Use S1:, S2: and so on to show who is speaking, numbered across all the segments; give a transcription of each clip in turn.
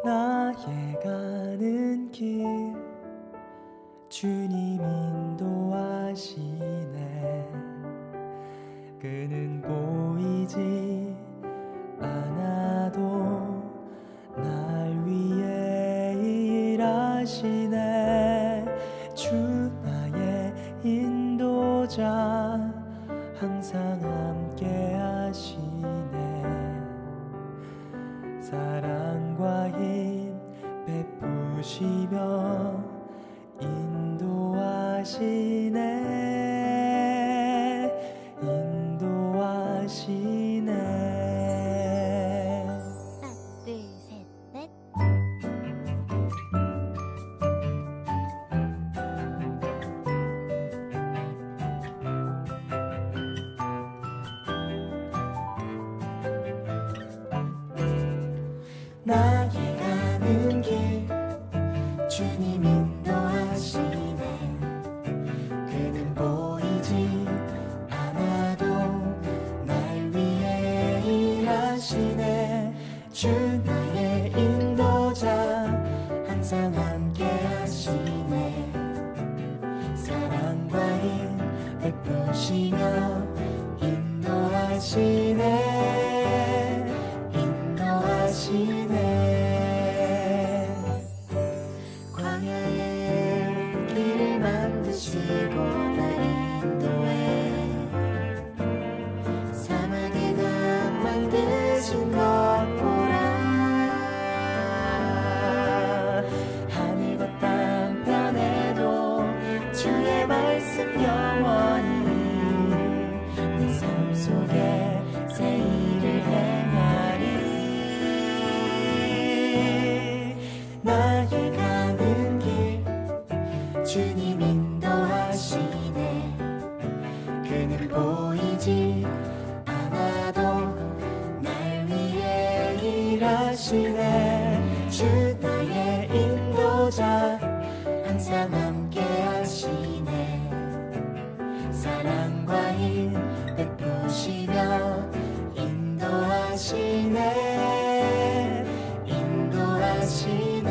S1: 나의 가는 길 주님 인도하시네. 그는 보이지 않아도 날 위해 일하시네. 주 나의 인도자 항상 함께 하시네. 사랑과 힘 베푸시며 인도하시네. 인도하시네.
S2: 하나, 둘, 셋, 넷.
S1: 나의 가는 길 주님 인도하시네. 그는 보이지 않아도 날 위해 일하시네. 주 나의 인도자 항상 함께 하시네. 사랑과 힘 베푸시며 인도하시네. 인도하시네. 광야의 길을 만드시고 날 인도해. 사막의 강 만드신 것 보라. 하늘과 땅 편에도 주의 말씀 영원히 내 삶 속에 새 일을 행하리. 나의 가는 길 주님 인도하시네. 그는 보이지 않아도 날 위해 일하시네. 주 나의 인도자 항상 함께 하시네. 사랑과 힘 베푸시며 인도하시네. 인도하시네.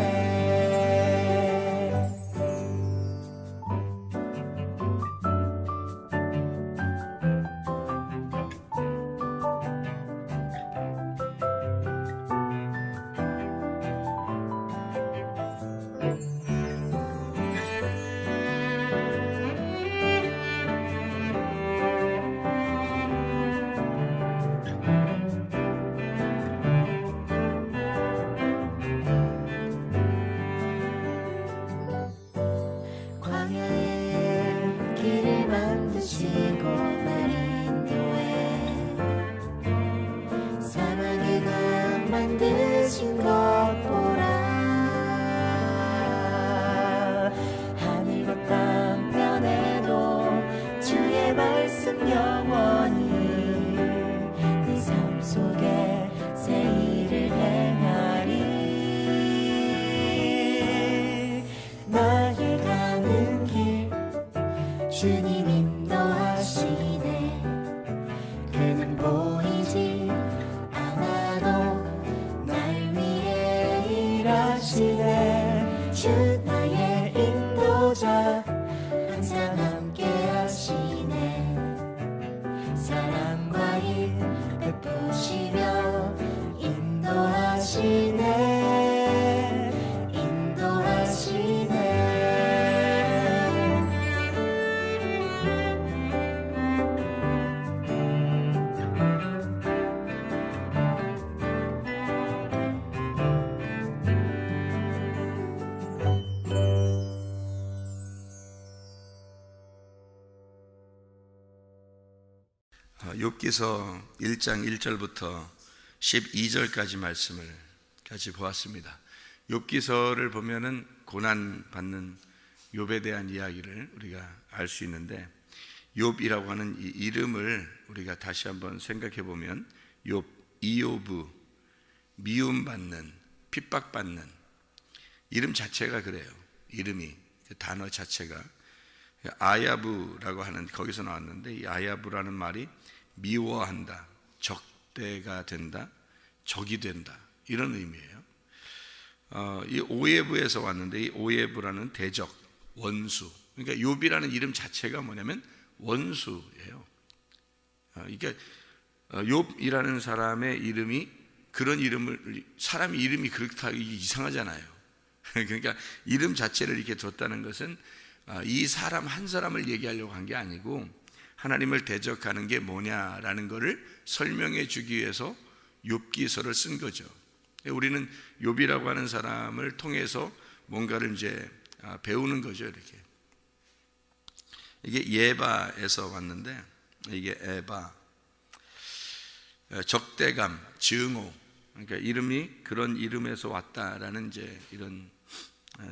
S1: 광야의 길을 만드시고 날 인도해. 사막의 강 만드신 것 보라. 하늘과 땅 편에도 주의 말씀 영원히 내 삶 속에 새 일을 행하리. 나의 가는 길 주님 인도하시네. 그는 보이지 않아도 날 위해 일하시네. 주 나의 인도자 항상 함께 하시네. 사랑과 힘 베푸시며 인도하시네. 인도하시네.
S3: 욥기서 1장 1절부터 12절까지 말씀을 같이 보았습니다. 욥기서를 보면은 고난 받는 욥에 대한 이야기를 우리가 알 수 있는데, 욥이라고 하는 이 이름을 우리가 다시 한번 생각해 보면 욥, 이욥, 미움받는, 핍박받는, 이름 자체가 그래요. 이름이, 단어 자체가 아야부라고 하는, 거기서 나왔는데, 이 아야부라는 말이 미워한다, 적대가 된다, 적이 된다, 이런 의미예요. 이 오예부에서 왔는데, 이 오예부라는 대적, 원수. 그러니까 욥이라는 이름 자체가 뭐냐면 원수예요. 그러니까 욥이라는 사람의 이름이, 그런 이름을, 사람 이름이 그렇다 이상하잖아요. 그러니까 이름 자체를 이렇게 줬다는 것은 이 사람 한 사람을 얘기하려고 한 게 아니고 하나님을 대적하는 게 뭐냐라는 것을 설명해 주기 위해서 욥기서를 쓴 거죠. 우리는 욥이라고 하는 사람을 통해서 뭔가를 이제 배우는 거죠. 이렇게. 이게 예바에서 왔는데, 이게 에바, 적대감, 증오. 그러니까 이름이 그런 이름에서 왔다라는 이제 이런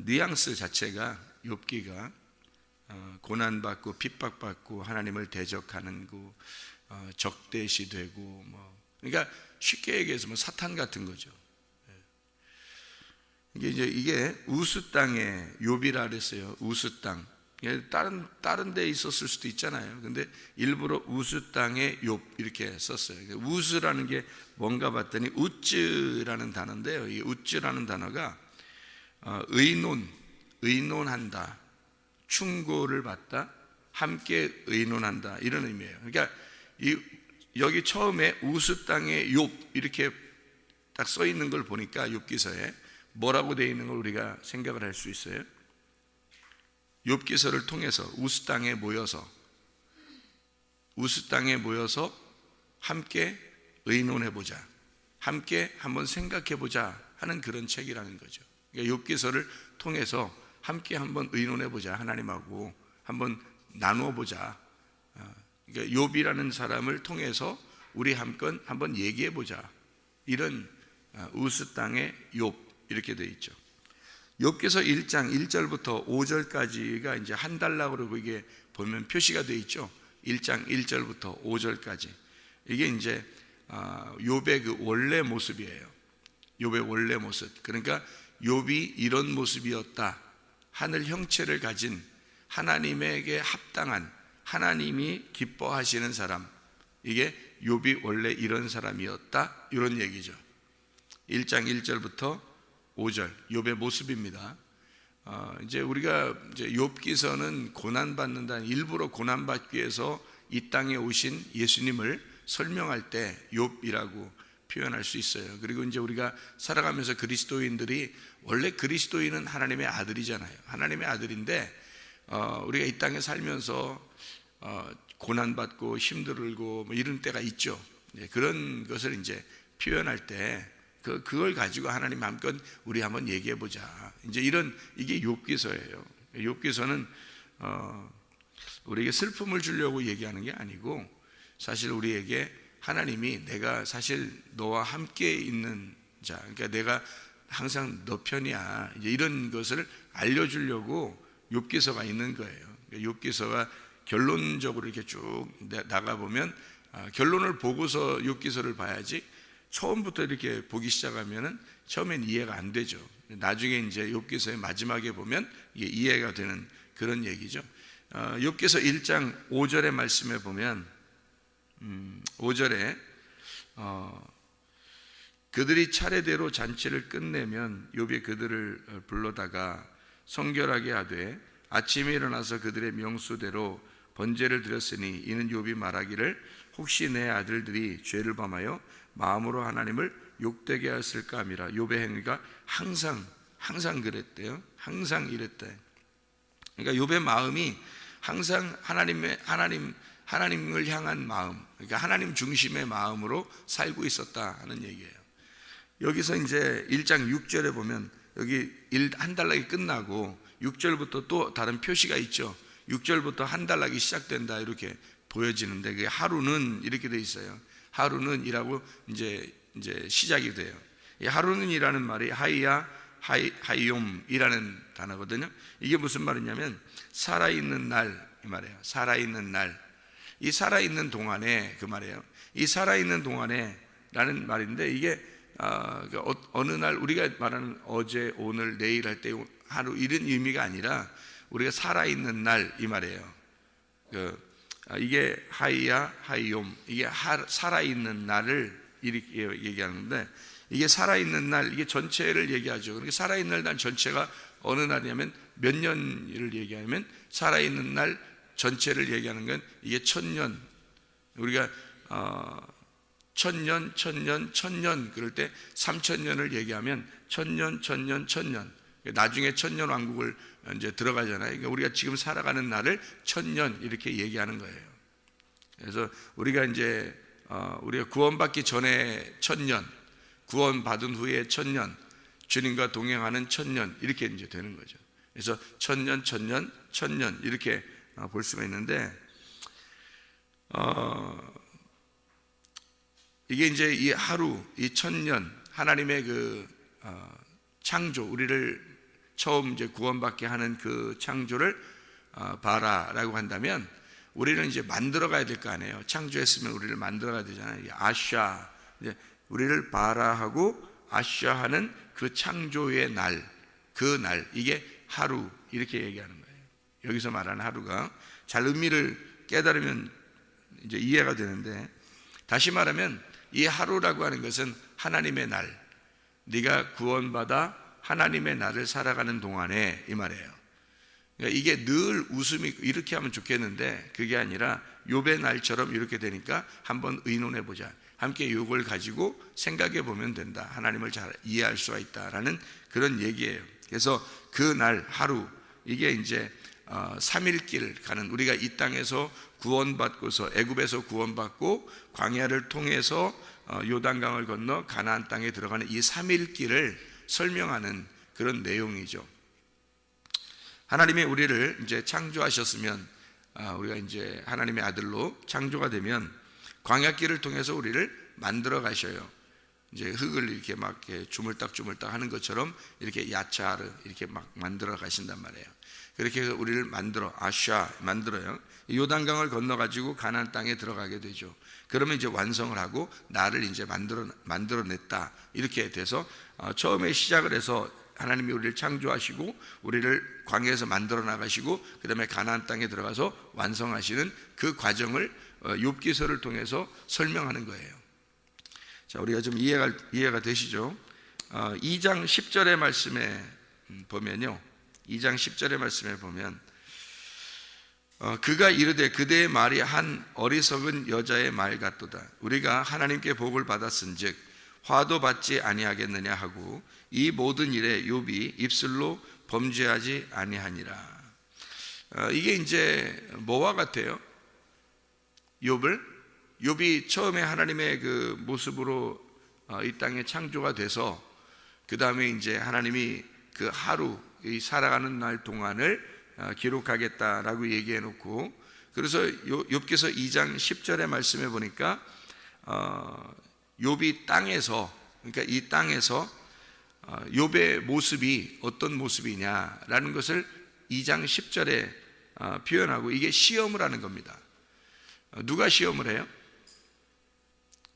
S3: 뉘앙스 자체가 욥기가 고난받고 핍박받고 하나님을 대적하는 거, 적대시되고 뭐, 그러니까 쉽게 얘기해서 뭐 사탄 같은 거죠. 이게 우스 땅의 욥이라 그랬어요. 우스 땅. 다른 데 있었을 수도 있잖아요. 근데 일부러 우스 땅의 욥 이렇게 썼어요. 우스라는 게 뭔가 봤더니 우즈라는 단어인데요. 이 우즈라는 단어가 의논한다, 충고를 받다, 함께 의논한다, 이런 의미예요. 그러니까 여기 처음에 우스 땅의 욥 이렇게 딱 써 있는 걸 보니까 욥기서에 뭐라고 되어 있는 걸 우리가 생각을 할 수 있어요. 욥기서를 통해서 우스 땅에 모여서 함께 의논해보자, 함께 한번 생각해보자 하는 그런 책이라는 거죠. 그러니까 욥기서를 통해서 함께 한번 의논해보자, 하나님하고 한번 나누어보자. 그러니까 욥이라는 사람을 통해서 우리 한번 얘기해보자, 이런 우스 땅의 욥 이렇게 되어 있죠. 욥기서 1장 1절부터 5절까지가 이제 한 달락으로 그러고 이게 보면 표시가 되어 있죠. 1장 1절부터 5절까지. 이게 이제 욥의 그 원래 모습이에요. 욥의 원래 모습. 그러니까 욥이 이런 모습이었다, 하늘 형체를 가진 하나님에게 합당한, 하나님이 기뻐하시는 사람, 이게 욥이 원래 이런 사람이었다, 이런 얘기죠. 1장 1절부터 5절 욥의 모습입니다. 이제 우리가 이제 욥기서는 고난받는다는, 일부러 고난받기 위해서 이 땅에 오신 예수님을 설명할 때 욥이라고 표현할 수 있어요. 그리고 이제 우리가 살아가면서 그리스도인들이, 원래 그리스도인은 하나님의 아들이잖아요. 하나님의 아들인데 우리가 이 땅에 살면서 고난받고 힘들고 뭐 이런 때가 있죠. 그런 것을 이제 표현할 때 그걸 가지고 하나님 마음껏 우리 한번 얘기해 보자, 이제 이게 욥기서예요. 욥기서는 우리에게 슬픔을 주려고 얘기하는 게 아니고, 사실 우리에게 하나님이 내가 사실 너와 함께 있는 자, 그러니까 내가 항상 너 편이야, 이제 이런 것을 알려주려고 욥기서가 있는 거예요. 욥기서가 결론적으로 이렇게 쭉 나가 보면 결론을 보고서 욥기서를 봐야지, 처음부터 이렇게 보기 시작하면은 처음엔 이해가 안 되죠. 나중에 이제 욥기서의 마지막에 보면 이게 이해가 되는 그런 얘기죠. 욥기서 1장 5절의 말씀에 보면 5절에 그들이 차례대로 잔치를 끝내면 욥이 그들을 불러다가 성결하게 하되 아침에 일어나서 그들의 명수대로 번제를 드렸으니 이는 욥이 말하기를 혹시 내 아들들이 죄를 범하여 마음으로 하나님을 욕되게 하였을까 함이라. 욥의 행위가 항상 그랬대요. 항상 이랬대. 그러니까 욥의 마음이 항상 하나님을 향한 마음, 그러니까 하나님 중심의 마음으로 살고 있었다 하는 얘기예요. 여기서 이제 1장 6절에 보면 여기 한 달락이 끝나고 6절부터 또 다른 표시가 있죠. 6절부터 한 달락이 시작된다 이렇게 보여지는데, 그게 하루는 이렇게 돼 있어요. 하루는이라고 이제 시작이 돼요. 이 하루는이라는 말이 하이욤이라는 단어거든요. 이게 무슨 말이냐면 살아있는 날, 이 말이에요. 살아있는 날. 이 살아있는 동안에, 그 말이에요. 이 살아있는 동안에 라는 말인데, 이게 어느 날 우리가 말하는 어제, 오늘, 내일 할 때 하루 이런 의미가 아니라 우리가 살아있는 날, 이 말이에요. 이게 하이욤, 이게 살아있는 날을 이렇게 얘기하는데, 이게 살아있는 날, 이게 전체를 얘기하죠. 그러니까 살아있는 날 전체가 어느 날이냐면 몇 년을 얘기하면, 살아있는 날 전체를 얘기하는 건 이게 1000년. 우리가 1000년, 1000년, 1000년 그럴 때 3000년을 얘기하면 1000년, 1000년, 1000년. 나중에 1000년 왕국을 이제 들어가잖아요. 그러니까 우리가 지금 살아가는 날을 1000년 이렇게 얘기하는 거예요. 그래서 우리가 이제 우리가 구원받기 전에 1000년, 구원받은 후에 1000년, 주님과 동행하는 1000년 이렇게 이제 되는 거죠. 그래서 1000년, 1000년, 1000년 이렇게 볼 수가 있는데, 이게 이제 이 하루, 이 1000년, 하나님의 그 창조, 우리를 처음 이제 구원받게 하는 그 창조를 바라라고 한다면, 우리는 이제 만들어 가야 될 거 아니에요. 창조했으면 우리를 만들어 가야 되잖아요. 아샤, 이제 우리를 바라하고 아샤하는 그 창조의 날, 그 날, 이게 하루 이렇게 얘기하는 거예요. 여기서 말하는 하루가 잘 의미를 깨달으면 이제 이해가 되는데, 다시 말하면 이 하루라고 하는 것은 하나님의 날, 네가 구원받아 하나님의 날을 살아가는 동안에, 이 말이에요. 그러니까 이게 늘 웃음이 있고 이렇게 하면 좋겠는데, 그게 아니라 욥의 날처럼 이렇게 되니까 한번 의논해 보자. 함께 이걸 가지고 생각해 보면 된다. 하나님을 잘 이해할 수가 있다라는 그런 얘기예요. 그래서 그 날 하루, 이게 이제 3일길 가는, 우리가 이 땅에서 구원받고서 애굽에서 구원받고 광야를 통해서 요단강을 건너 가나안 땅에 들어가는 이 3일길을 설명하는 그런 내용이죠. 하나님이 우리를 이제 창조하셨으면, 우리가 이제 하나님의 아들로 창조가 되면 광야길을 통해서 우리를 만들어 가셔요. 이제 흙을 이렇게 막 이렇게 주물딱 하는 것처럼 이렇게 야차르 이렇게 막 만들어 가신단 말이에요. 그렇게 해서 우리를 만들어요. 요단강을 건너 가지고 가나안 땅에 들어가게 되죠. 그러면 이제 완성을 하고 나를 이제 만들어냈다 이렇게 돼서, 처음에 시작을 해서 하나님이 우리를 창조하시고 우리를 광야에서 만들어 나가시고 그 다음에 가나안 땅에 들어가서 완성하시는 그 과정을 욥기서를 통해서 설명하는 거예요. 자, 우리가 좀 이해가 되시죠? 2장 10절의 말씀에 보면요, 2장 10절의 말씀에 보면 그가 이르되 그대의 말이 한 어리석은 여자의 말 같도다. 우리가 하나님께 복을 받았은즉 화도 받지 아니하겠느냐 하고 이 모든 일에 욥이 입술로 범죄하지 아니하니라. 이게 이제 뭐와 같아요? 욥이 처음에 하나님의 그 모습으로 이 땅에 창조가 돼서, 그 다음에 이제 하나님이 그 하루, 이 살아가는 날 동안을 기록하겠다라고 얘기해 놓고, 그래서 욥기서 2장 10절의 말씀에 보니까 욥이 땅에서, 그러니까 이 땅에서 욥의 모습이 어떤 모습이냐라는 것을 2장 10절에 표현하고, 이게 시험을 하는 겁니다. 누가 시험을 해요?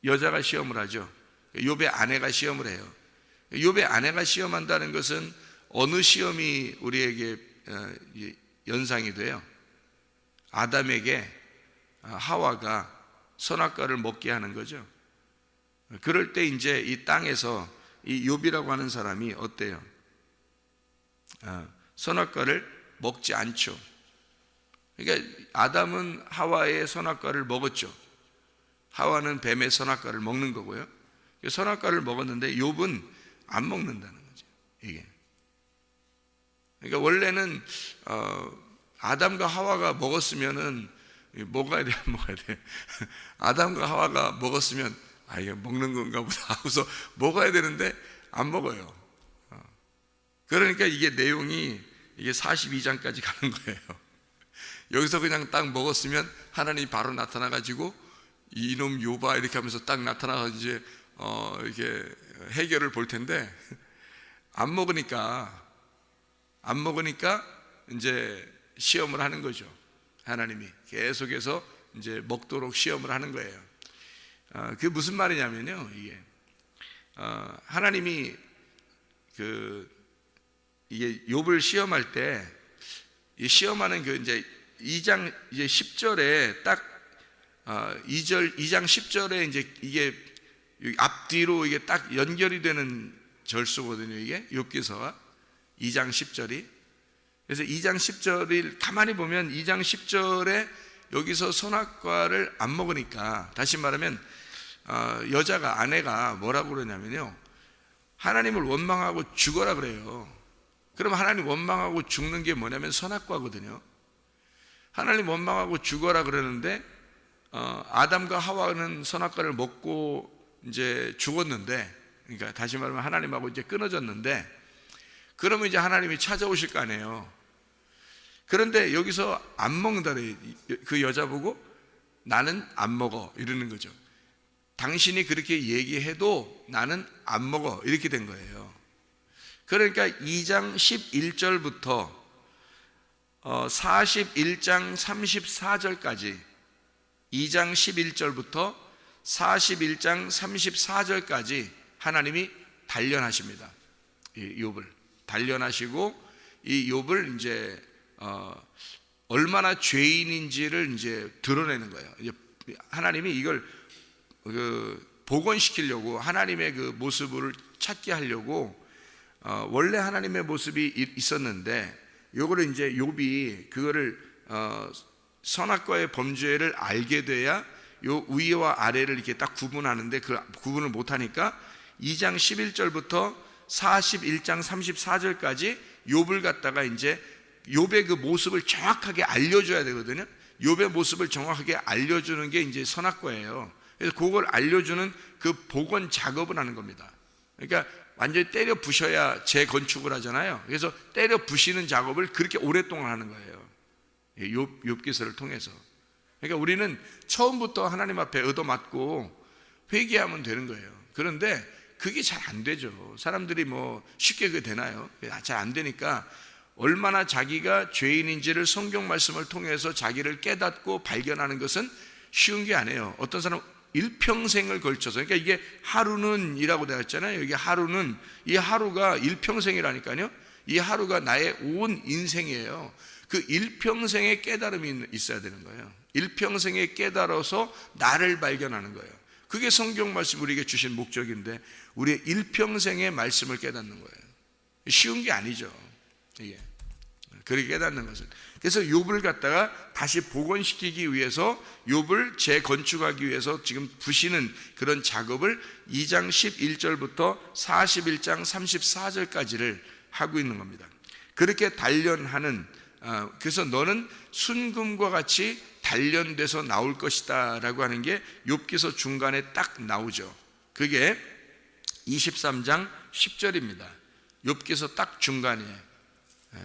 S3: 여자가 시험을 하죠. 욥의 아내가 시험을 해요. 욥의 아내가 시험한다는 것은 어느 시험이 우리에게 연상이 돼요? 아담에게 하와가 선악과를 먹게 하는 거죠. 그럴 때 이제 이 땅에서 이 욥이라고 하는 사람이 어때요? 선악과를 먹지 않죠. 그러니까 아담은 하와의 선악과를 먹었죠. 하와는 뱀의 선악과를 먹는 거고요. 선악과를 먹었는데 욥은 안 먹는다는 거죠. 이게. 그러니까 원래는 아담과 하와가 먹었으면은 먹어야 돼. 아담과 하와가 먹었으면 이게 먹는 건가 보다 하고서 먹어야 되는데 안 먹어요. 그러니까 이게 내용이 이게 42장까지 가는 거예요. 여기서 그냥 딱 먹었으면 하나님이 바로 나타나 가지고 이놈 욥아 이렇게 하면서 딱 나타나서 이제 이렇게 해결을 볼 텐데, 안 먹으니까 이제 시험을 하는 거죠. 하나님이 계속해서 이제 먹도록 시험을 하는 거예요. 그게 무슨 말이냐면요, 이게 하나님이 이게 욥을 시험할 때, 이 시험하는 그 이제 2장 이제 10절에 딱 2장 10절에 이제 이게 앞뒤로 이게 딱 연결이 되는 절수거든요. 이게 욥기서가 2장 10절이. 그래서 2장 10절을 가만히 보면 2장 10절에 여기서 선악과를 안 먹으니까, 다시 말하면 여자가, 아내가 뭐라고 그러냐면요, 하나님을 원망하고 죽어라 그래요. 그럼 하나님 원망하고 죽는 게 뭐냐면 선악과거든요. 하나님 원망하고 죽어라 그러는데 아담과 하와는 선악과를 먹고 이제 죽었는데, 그러니까 다시 말하면 하나님하고 이제 끊어졌는데, 그러면 이제 하나님이 찾아오실 거 아니에요. 그런데 여기서 안 먹는다 그래요. 그 여자 보고 나는 안 먹어 이러는 거죠. 당신이 그렇게 얘기해도 나는 안 먹어 이렇게 된 거예요. 그러니까 2장 11절부터 41장 34절까지, 2장 11절부터 41장 34절까지 하나님이 단련하십니다. 이 욥을 단련하시고, 이 욥을 이제 얼마나 죄인인지를 이제 드러내는 거예요. 이제 하나님이 이걸 복원시키려고, 하나님의 그 모습을 찾게 하려고 원래 하나님의 모습이 있었는데, 요거를 이제 욥이 그거를 선악과의 범죄를 알게 돼야 요 위와 아래를 이렇게 딱 구분하는데, 그 구분을 못하니까 2장 11절부터 41장 34절까지 욥을 갖다가 이제 욥의 그 모습을 정확하게 알려줘야 되거든요. 욥의 모습을 정확하게 알려주는 게 이제 선악과예요. 그래서 그걸 알려주는 그 복원 작업을 하는 겁니다. 그러니까 완전히 때려 부셔야 재건축을 하잖아요. 그래서 때려 부시는 작업을 그렇게 오랫동안 하는 거예요. 욥기서를 통해서. 그러니까 우리는 처음부터 하나님 앞에 얻어맞고 회개하면 되는 거예요. 그런데 그게 잘 안 되죠. 사람들이 뭐 쉽게 그게 되나요? 잘 안 되니까 얼마나 자기가 죄인인지를 성경 말씀을 통해서 자기를 깨닫고 발견하는 것은 쉬운 게 아니에요. 어떤 사람은 일평생을 걸쳐서, 그러니까 이게 하루는 이라고 되어 있잖아요. 이게 하루는, 이 하루가 일평생이라니까요. 이 하루가 나의 온 인생이에요. 그 일평생의 깨달음이 있어야 되는 거예요. 일평생에 깨달아서 나를 발견하는 거예요. 그게 성경 말씀 우리에게 주신 목적인데, 우리의 일평생의 말씀을 깨닫는 거예요. 쉬운 게 아니죠. 이게 그렇게 깨닫는 것은. 그래서 욥을 갖다가 다시 복원시키기 위해서, 욥을 재건축하기 위해서 지금 부시는 그런 작업을 2장 11절부터 41장 34절까지를 하고 있는 겁니다. 그렇게 단련하는, 그래서 너는 순금과 같이 단련돼서 나올 것이다 라고 하는 게 욥기서 중간에 딱 나오죠. 그게 23장 10절입니다. 욥기서 딱 중간이에요.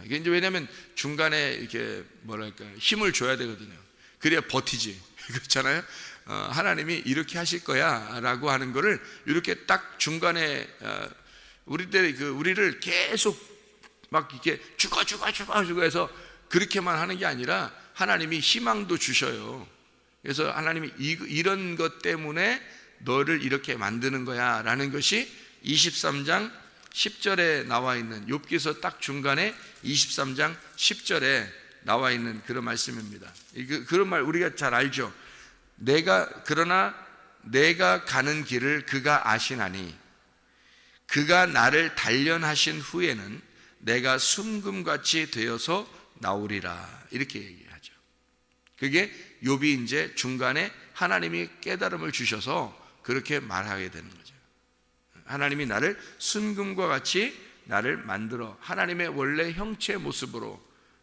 S3: 이게 이제 왜냐하면 중간에 이렇게 뭐랄까 힘을 줘야 되거든요. 그래야 버티지. 그렇잖아요. 하나님이 이렇게 하실 거야라고 하는 거를 이렇게 딱 중간에 우리를 계속 막 이렇게 죽어 해서 그렇게만 하는 게 아니라 하나님이 희망도 주셔요. 그래서 하나님이 이런 것 때문에 너를 이렇게 만드는 거야 라는 것이 23장 10절에 나와 있는, 욥기서 딱 중간에 23장 10절에 나와 있는 그런 말씀입니다. 그런 말 우리가 잘 알죠. 그러나 내가 가는 길을 그가 아시나니 그가 나를 단련하신 후에는 내가 순금같이 되어서 나오리라, 이렇게 얘기하죠. 그게 욥이 이제 중간에 하나님이 깨달음을 주셔서 그렇게 말하게 되는 거죠. 하나님이 나를 순금과 같이 나를 만들어 하나님의 원래 형체의 모습으로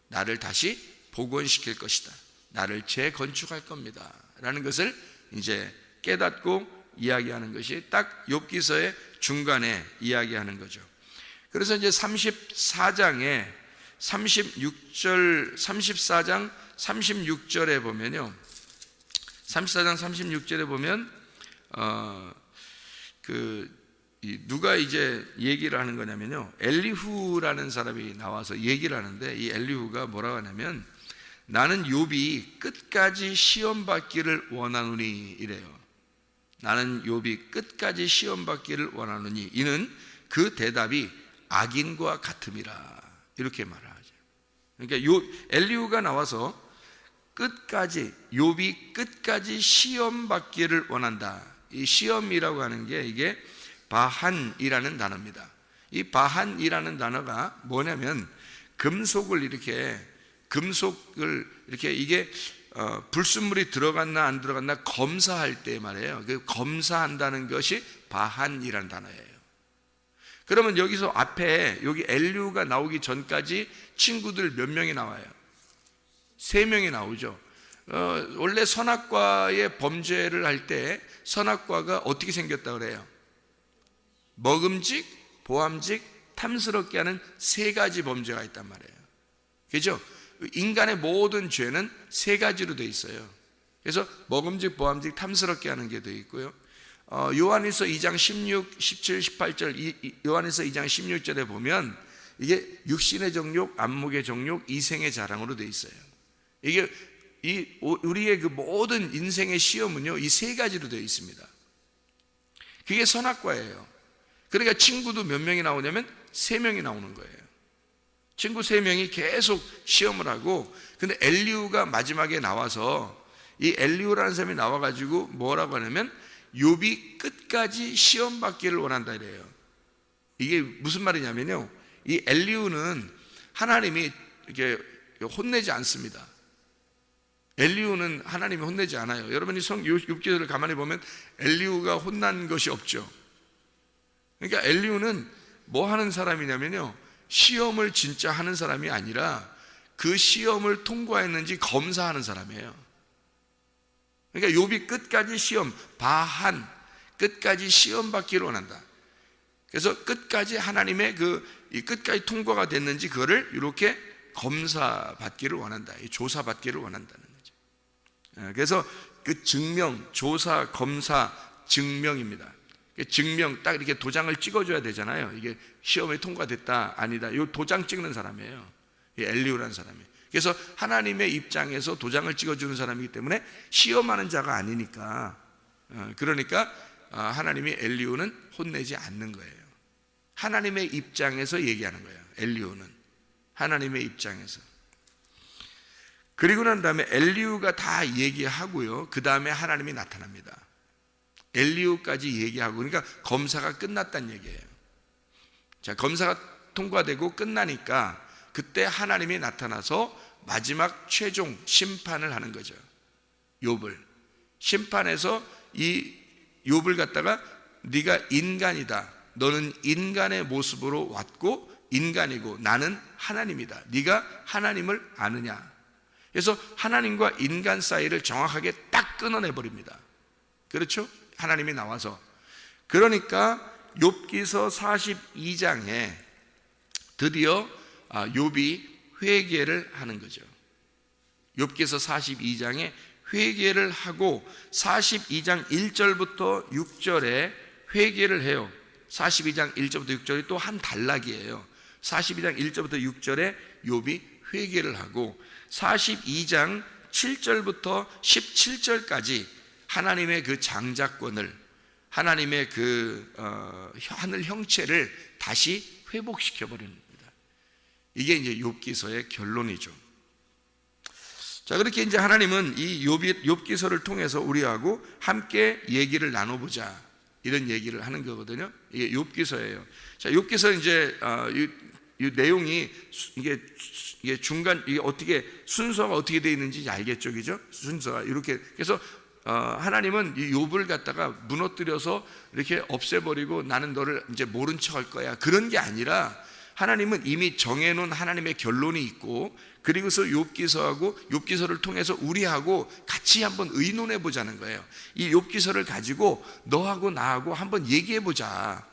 S3: 나를 다시 복원시킬 것이다, 나를 재건축할 겁니다 라는 것을 이제 깨닫고 이야기하는 것이 딱 욥기서의 중간에 이야기하는 거죠. 그래서 이제 34장에 34장 36절에 보면요, 34장 36절에 보면 누가 이제 얘기를 하는 거냐면요, 엘리후라는 사람이 나와서 얘기를 하는데, 이 엘리후가 뭐라고 하냐면, 나는 욥이 끝까지 시험 받기를 원하노니 이래요. 나는 욥이 끝까지 시험 받기를 원하노니 이는 그 대답이 악인과 같음이라, 이렇게 말을 하죠. 그러니까 엘리후가 나와서 끝까지, 욥이 끝까지 시험 받기를 원한다, 이 시험이라고 하는 게 이게 바한이라는 단어입니다. 이 바한이라는 단어가 뭐냐면 금속을 이렇게 이게 불순물이 들어갔나 안 들어갔나 검사할 때 말이에요. 그 검사한다는 것이 바한이라는 단어예요. 그러면 여기서 앞에 여기 엘류가 나오기 전까지 친구들 몇 명이 나와요? 3명이 나오죠. 원래 선악과의 범죄를 할 때 선악과가 어떻게 생겼다 그래요? 먹음직, 보암직, 탐스럽게 하는 3가지 범죄가 있단 말이에요. 그죠? 인간의 모든 죄는 3가지로 되어 있어요. 그래서 먹음직, 보암직, 탐스럽게 하는 게 되어 있고요. 요한일서 2장 16, 17, 18절 요한일서 2장 16절에 보면 이게 육신의 정욕, 안목의 정욕, 이생의 자랑으로 되어 있어요. 이게 우리의 그 모든 인생의 시험은요, 이 3가지로 되어 있습니다. 그게 선악과예요. 그러니까 친구도 몇 명이 나오냐면 3명이 나오는 거예요. 친구 3명이 계속 시험을 하고, 근데 엘리후가 마지막에 나와서 이 엘리후라는 사람이 나와가지고 뭐라고 하냐면 욥이 끝까지 시험 받기를 원한다 이래요. 이게 무슨 말이냐면요, 이 엘리후는 하나님이 이렇게 혼내지 않습니다. 엘리후는 하나님이 혼내지 않아요. 여러분이 욥기서를 가만히 보면 엘리후가 혼난 것이 없죠. 그러니까 엘리후는 뭐 하는 사람이냐면요, 시험을 진짜 하는 사람이 아니라 그 시험을 통과했는지 검사하는 사람이에요. 그러니까 욥이 끝까지 시험, 바한, 끝까지 시험 받기를 원한다. 그래서 끝까지 하나님의 이 끝까지 통과가 됐는지 그거를 이렇게 검사 받기를 원한다. 조사 받기를 원한다는 거죠. 그래서 그 증명, 조사, 검사, 증명입니다. 증명, 딱 이렇게 도장을 찍어줘야 되잖아요. 이게 시험에 통과됐다, 아니다. 이 도장 찍는 사람이에요. 이 엘리후라는 사람이. 그래서 하나님의 입장에서 도장을 찍어주는 사람이기 때문에 시험하는 자가 아니니까, 그러니까 하나님이 엘리후는 혼내지 않는 거예요. 하나님의 입장에서 얘기하는 거예요. 엘리후는 하나님의 입장에서. 그리고 난 다음에 엘리후가 다 얘기하고요, 그 다음에 하나님이 나타납니다. 엘리후까지 얘기하고, 그러니까 검사가 끝났다는 얘기예요. 자, 검사가 통과되고 끝나니까 그때 하나님이 나타나서 마지막 최종 심판을 하는 거죠. 욥을 심판해서 이 욥을 갖다가 네가 인간이다, 너는 인간의 모습으로 왔고 인간이고 나는 하나님이다, 네가 하나님을 아느냐. 그래서 하나님과 인간 사이를 정확하게 딱 끊어내 버립니다. 그렇죠? 하나님이 나와서. 그러니까 욥기서 42장에 드디어 욥이 회개를 하는 거죠. 욥기서 42장에 회개를 하고 42장 1절부터 6절에 회개를 해요. 42장 1절부터 6절이 또 한 단락이에요. 42장 1절부터 6절에 욥이 회개를 하고 42장 7절부터 17절까지 하나님의 그 장자권을, 하나님의 그 하늘 형체를 다시 회복시켜 버립니다. 이게 이제 욥기서의 결론이죠. 자, 그렇게 이제 하나님은 이 욥기서를 통해서 우리하고 함께 얘기를 나눠보자, 이런 얘기를 하는 거거든요. 이게 욥기서예요. 자, 욥기서 이제 이 내용이 이게 중간, 이게 어떻게 순서가 어떻게 되어 있는지 알겠죠, 그죠? 순서가 이렇게. 그래서 하나님은 이 욥을 갖다가 무너뜨려서 이렇게 없애버리고 나는 너를 이제 모른 척할 거야, 그런 게 아니라 하나님은 이미 정해놓은 하나님의 결론이 있고, 그리고서 욥기서를 통해서 우리하고 같이 한번 의논해 보자는 거예요. 이 욥기서를 가지고 너하고 나하고 한번 얘기해 보자.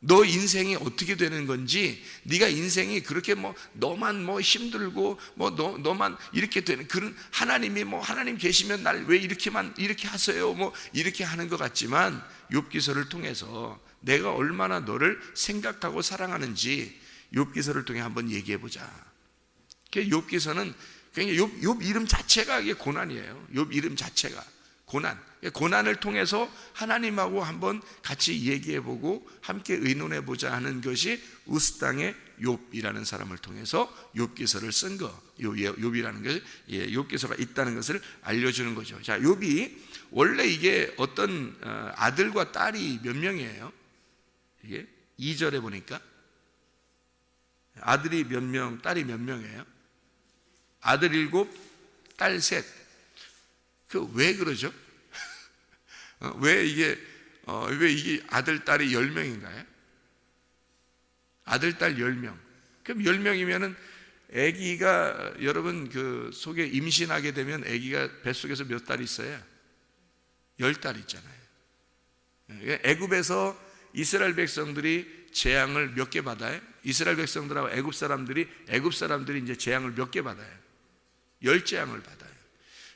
S3: 너 인생이 어떻게 되는 건지, 네가 인생이 그렇게 너만 힘들고 너만 이렇게 되는 그런, 하나님이 하나님 계시면 날 왜 이렇게 하세요 이렇게 하는 것 같지만, 욥기서를 통해서 내가 얼마나 너를 생각하고 사랑하는지 욥기서를 통해 한번 얘기해 보자. 욥기서는 그냥 욥 이름 자체가 이게 고난이에요. 욥 이름 자체가 고난을 통해서 하나님하고 한번 같이 얘기해 보고 함께 의논해 보자 하는 것이 우스 땅의 욥이라는 사람을 통해서 욥기서를 쓴 거. 욥이라는 것이 욥기서가 있다는 것을 알려주는 거죠. 자, 욥이 원래 이게 어떤 아들과 딸이 몇 명이에요? 이게 2절에 보니까 아들이 몇 명, 딸이 몇 명이에요? 아들 7, 딸 3. 왜 그러죠? 왜 이게 아들, 딸이 10명인가요? 아들, 딸 10명. 그럼 10명이면은 아기가, 여러분 그 속에 임신하게 되면 아기가 뱃속에서 몇 달 있어요? 10달 있잖아요. 애굽에서 이스라엘 백성들이 재앙을 몇 개 받아요? 이스라엘 백성들하고 애굽 사람들이 이제 재앙을 몇 개 받아요? 10재앙을 받아요.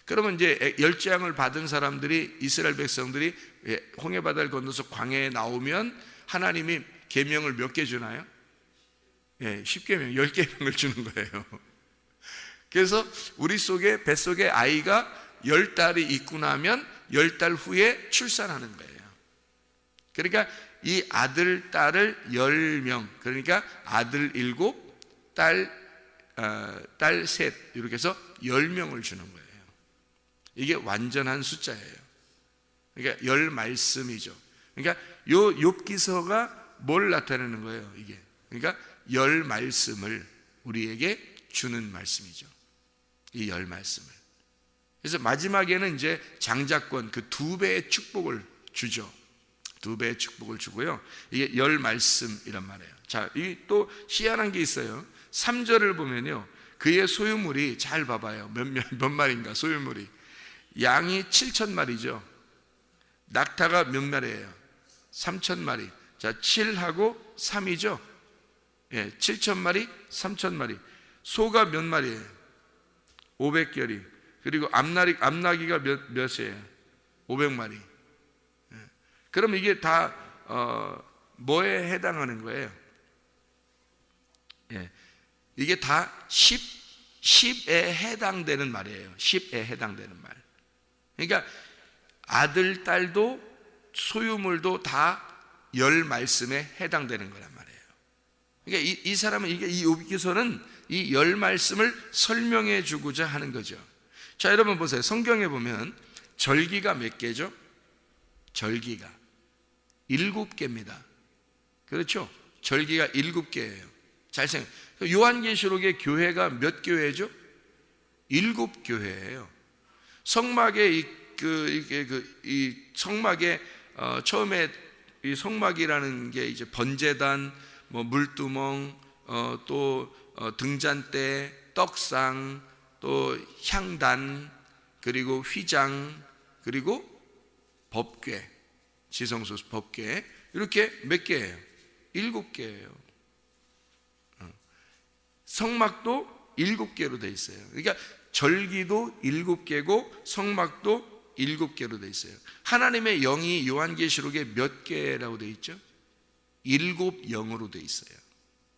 S3: 그러면 이제 10재앙을 받은 사람들이, 이스라엘 백성들이 홍해바다를 건너서 광야에 나오면 하나님이 계명을 몇 개 주나요? 10계명, 10계명을 주는 거예요. 그래서 우리 속에, 뱃속에 아이가 10달이 있고 나면 10달 후에 출산하는 거예요. 그러니까 이 아들, 딸을 10명, 그러니까 아들 7, 딸 3, 이렇게 해서 10명을 주는 거예요. 이게 완전한 숫자예요. 그러니까 10말씀이죠. 그러니까 요 욥기서가 뭘 나타내는 거예요, 이게. 그러니까 10말씀을 우리에게 주는 말씀이죠. 이 10말씀을. 그래서 마지막에는 이제 장자권, 그 2배의 축복을 주죠. 2배의 축복을 주고요. 이게 10말씀이란 말이에요. 자, 이 또 희한한 게 있어요. 3절을 보면요, 그의 소유물이, 잘 봐봐요. 몇 마리인가 소유물이. 양이 7,000마리죠. 낙타가 몇 마리예요? 3,000마리. 자, 7하고 3이죠. 7,000마리, 3,000마리. 소가 몇 마리예요? 500결이. 그리고 암나귀가 몇이에요? 500마리. 그럼 이게 다 뭐에 해당하는 거예요? 이게 다 10에 해당되는 말이에요. 10에 해당되는 말. 그러니까 아들, 딸도 소유물도 다 10말씀에 해당되는 거란 말이에요. 그러니까 이 사람은, 이 욥기서는 이 10말씀을 설명해 주고자 하는 거죠. 자, 여러분 보세요. 성경에 보면 절기가 몇 개죠? 절기가 7개입니다. 그렇죠? 절기가 7개예요. 잘 생각해요. 요한계시록의 교회가 몇 교회죠? 7교회예요. 성막에 이 성막에 처음에 이 성막이라는 게 이제 번제단, 뭐 물두멍, 또 등잔대, 떡상, 또 향단, 그리고 휘장, 그리고 법궤, 지성소 법궤, 이렇게 몇 개예요? 7개예요. 성막도 7개로 되어 있어요. 그러니까 절기도 7개고 성막도 7개로 되어 있어요. 하나님의 영이 요한계시록에 몇 개라고 되어 있죠? 7영으로 되어 있어요.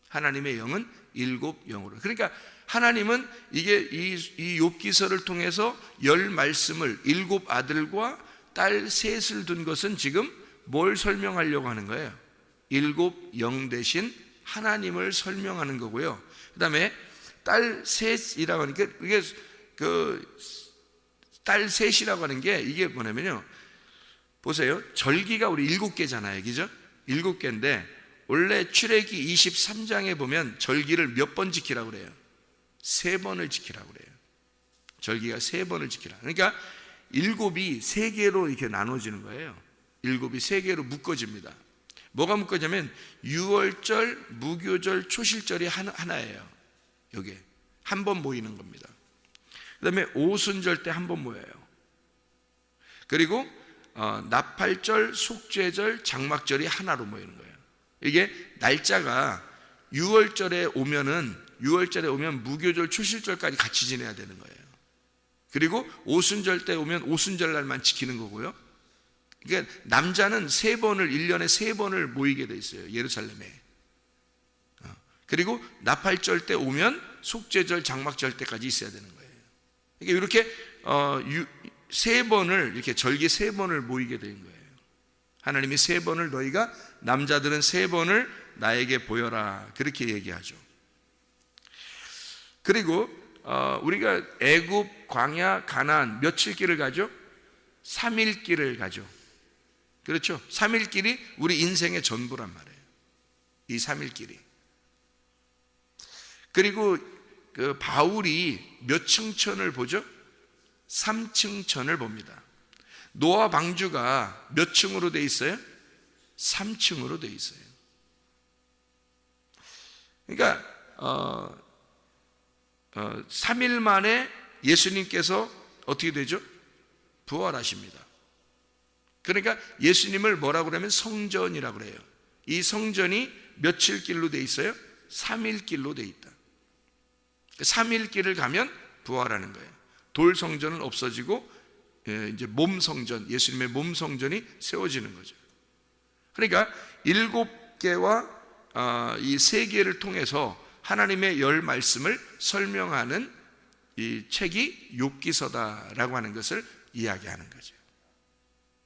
S3: 하나님의 영은 7영으로. 그러니까 하나님은 이게 이 욥기서를 통해서 10말씀을 7 아들과 딸 셋을 둔 것은 지금 뭘 설명하려고 하는 거예요? 7영 대신 하나님을 설명하는 거고요. 그 다음에 딸 셋이라고 하는 게, 이게 딸 셋이라고 하는 게 이게 뭐냐면요, 보세요. 절기가 우리 7개잖아요. 그죠? 7개인데 원래 출애기 23장에 보면 절기를 몇 번 지키라고 그래요? 3번을 지키라고 그래요. 절기가 3번을 지키라. 그러니까 7이 3개로 이렇게 나눠지는 거예요. 7이 3개로 묶어집니다. 뭐가 묶어지냐면 유월절, 무교절, 초실절이 하나예요. 여기에 한 번 모이는 겁니다. 그 다음에 오순절 때 한 번 모여요. 그리고 나팔절, 속죄절, 장막절이 하나로 모이는 거예요. 이게 날짜가 6월절에 오면 무교절, 초실절까지 같이 지내야 되는 거예요. 그리고 오순절 때 오면 오순절 날만 지키는 거고요. 그러니까 남자는 3번을, 1년에 3번을 모이게 돼 있어요. 예루살렘에. 그리고 나팔절 때 오면 속죄절, 장막절 때까지 있어야 되는 거예요. 그러니까 이렇게 3번을, 이렇게 절기 3번을 모이게 된 거예요. 하나님이 3번을, 너희가 남자들은 3번을 나에게 보여라, 그렇게 얘기하죠. 그리고 우리가 애굽, 광야, 가나안 며칠 길을 가죠? 3일 길을 가죠. 그렇죠? 3일 길이 우리 인생의 전부란 말이에요. 이 3일 길이. 그리고 그 바울이 몇 층천을 보죠? 3층천을 봅니다. 노아 방주가 몇 층으로 돼 있어요? 3층으로 돼 있어요. 그러니까 3일 만에 예수님께서 어떻게 되죠? 부활하십니다. 그러니까 예수님을 뭐라고 그러면 성전이라고 그래요. 이 성전이 며칠 길로 돼 있어요? 3일 길로 돼 있다. 3일 길을 가면 부활하는 거예요. 돌 성전은 없어지고 이제 몸 성전, 예수님의 몸 성전이 세워지는 거죠. 그러니까 7개와 이 3개를 통해서 하나님의 열 말씀을 설명하는 이 책이 욥기서다라고 하는 것을 이야기하는 거죠.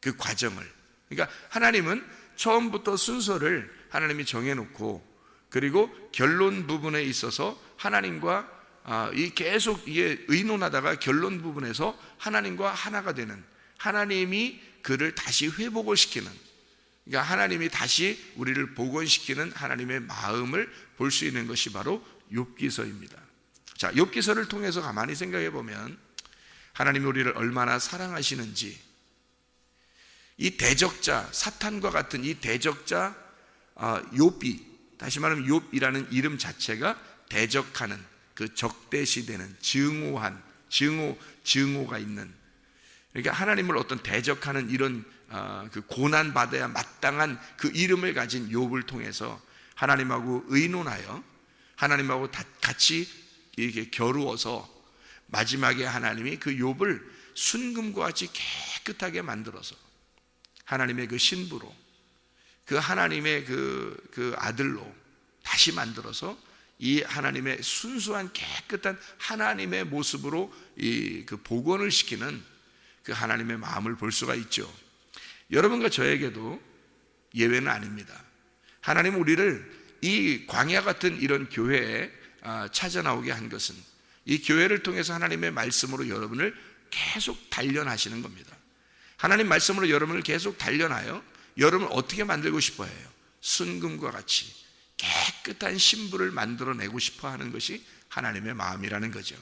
S3: 그 과정을. 그러니까 하나님은 처음부터 순서를 하나님이 정해놓고, 그리고 결론 부분에 있어서 하나님과 이 계속 이게 의논하다가 결론 부분에서 하나님과 하나가 되는, 하나님이 그를 다시 회복을 시키는, 그러니까 하나님이 다시 우리를 복원시키는 하나님의 마음을 볼 수 있는 것이 바로 욥기서입니다. 자, 욥기서를 통해서 가만히 생각해 보면 하나님이 우리를 얼마나 사랑하시는지, 이 대적자, 사탄과 같은 이 대적자 욥이, 다시 말하면 욥이라는 이름 자체가 대적하는, 그 적대시되는, 증오가 있는, 그러니까 하나님을 어떤 대적하는 이런 그 고난 받아야 마땅한 그 이름을 가진 욥을 통해서 하나님하고 의논하여 하나님하고 같이 이렇게 겨루어서 마지막에 하나님이 그 욥을 순금과 같이 깨끗하게 만들어서 하나님의 그 신부로, 그 하나님의 그 아들로 다시 만들어서 이 하나님의 순수한 깨끗한 하나님의 모습으로 그 복원을 시키는 그 하나님의 마음을 볼 수가 있죠. 여러분과 저에게도 예외는 아닙니다. 하나님은 우리를 이 광야 같은 이런 교회에 찾아 나오게 한 것은 이 교회를 통해서 하나님의 말씀으로 여러분을 계속 단련하시는 겁니다. 하나님 말씀으로 여러분을 계속 단련하여 여러분을 어떻게 만들고 싶어 해요? 순금과 같이 깨끗한 신부를 만들어내고 싶어 하는 것이 하나님의 마음이라는 거죠.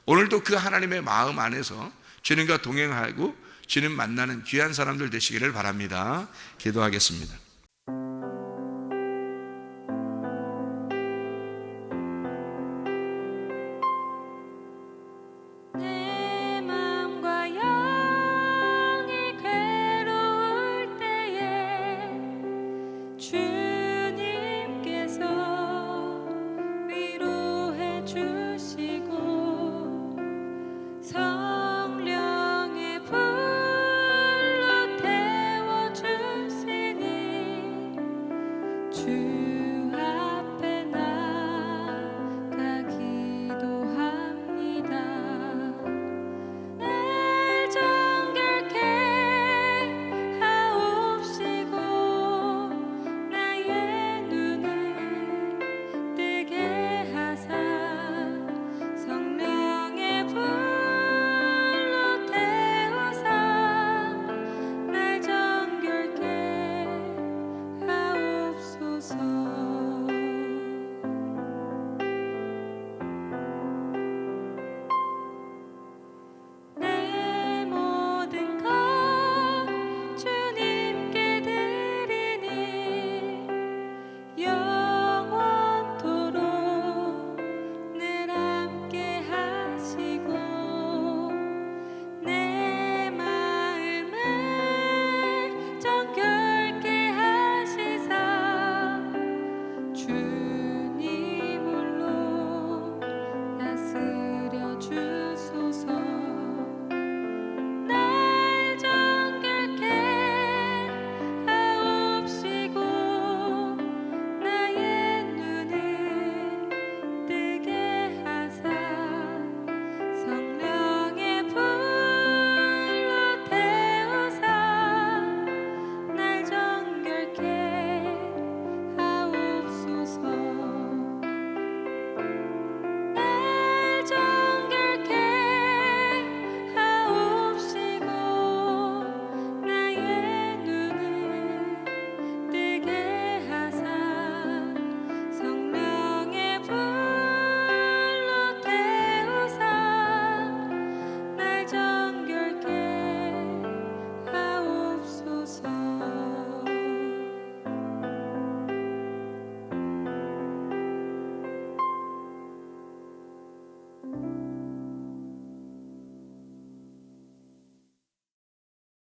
S3: 오늘도 그 하나님의 마음 안에서 주님과 동행하고 주님 만나는 귀한 사람들 되시기를 바랍니다. 기도하겠습니다.
S2: 내 마음과 영이 괴로울 때에 주님께서 위로해 주시고 성령의 불로 태워 주시니 주